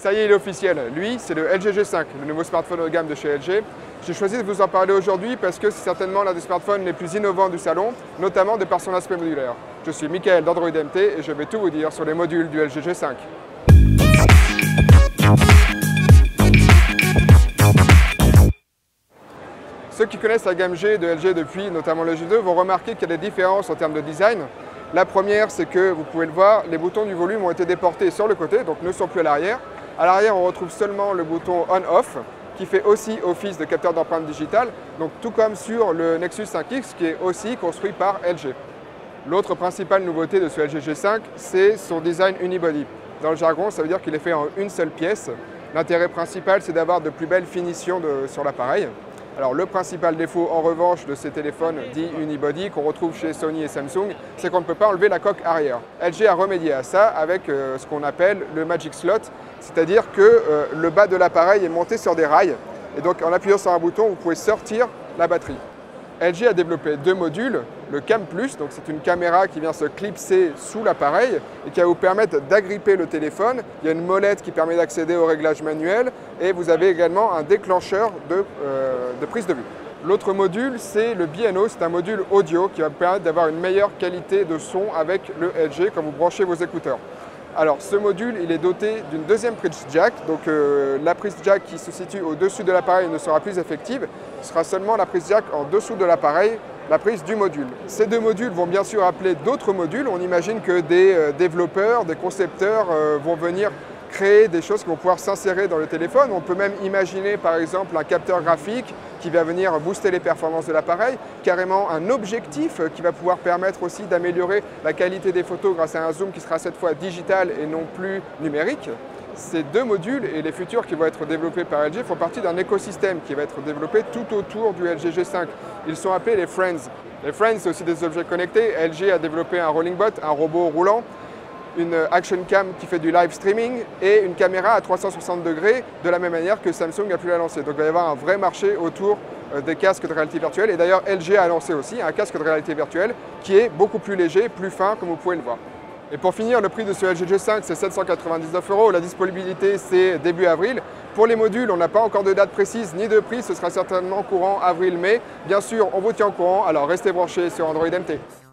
Ça y est, il est officiel. Lui, c'est le LG G5, le nouveau smartphone haut de gamme de chez LG. J'ai choisi de vous en parler aujourd'hui parce que c'est certainement l'un des smartphones les plus innovants du salon, notamment de par son aspect modulaire. Je suis Mickaël d'Android MT et je vais tout vous dire sur les modules du LG G5. Ceux qui connaissent la gamme G de LG depuis, notamment le G2, vont remarquer qu'il y a des différences en termes de design. La première, c'est que, vous pouvez le voir, les boutons du volume ont été déportés sur le côté, donc ne sont plus à l'arrière. À l'arrière, on retrouve seulement le bouton On-Off, qui fait aussi office de capteur d'empreinte digitale, donc tout comme sur le Nexus 5X, qui est aussi construit par LG. L'autre principale nouveauté de ce LG G5, c'est son design unibody. Dans le jargon, ça veut dire qu'il est fait en une seule pièce. L'intérêt principal, c'est d'avoir de plus belles finitions sur l'appareil. Alors le principal défaut en revanche de ces téléphones dits unibody qu'on retrouve chez Sony et Samsung, c'est qu'on ne peut pas enlever la coque arrière. LG a remédié à ça avec ce qu'on appelle le Magic Slot, c'est-à-dire que le bas de l'appareil est monté sur des rails et donc en appuyant sur un bouton, vous pouvez sortir la batterie. LG a développé deux modules, le Cam Plus, donc c'est une caméra qui vient se clipser sous l'appareil et qui va vous permettre d'agripper le téléphone. Il y a une molette qui permet d'accéder au réglage manuel et vous avez également un déclencheur de prise de vue. L'autre module, c'est le B&O, c'est un module audio qui va vous permettre d'avoir une meilleure qualité de son avec le LG quand vous branchez vos écouteurs. Alors ce module, il est doté d'une deuxième prise jack, donc la prise jack qui se situe au-dessus de l'appareil ne sera plus effective, ce sera seulement la prise jack en dessous de l'appareil, la prise du module. Ces deux modules vont bien sûr appeler d'autres modules, on imagine que des développeurs, des concepteurs vont venir créer des choses qui vont pouvoir s'insérer dans le téléphone. On peut même imaginer par exemple un capteur graphique qui va venir booster les performances de l'appareil, carrément un objectif qui va pouvoir permettre aussi d'améliorer la qualité des photos grâce à un zoom qui sera cette fois digital et non plus numérique. Ces deux modules et les futurs qui vont être développés par LG font partie d'un écosystème qui va être développé tout autour du LG G5. Ils sont appelés les Friends. Les Friends, c'est aussi des objets connectés. LG a développé un Rolling Bot, un robot roulant, une Action Cam qui fait du live streaming et une caméra à 360 degrés de la même manière que Samsung a pu la lancer. Donc il va y avoir un vrai marché autour des casques de réalité virtuelle et d'ailleurs LG a lancé aussi un casque de réalité virtuelle qui est beaucoup plus léger, plus fin comme vous pouvez le voir. Et pour finir, le prix de ce LG G5 c'est 799 €, la disponibilité c'est début avril. Pour les modules, on n'a pas encore de date précise ni de prix, ce sera certainement courant avril-mai. Bien sûr, on vous tient au courant, alors restez branchés sur Android MT.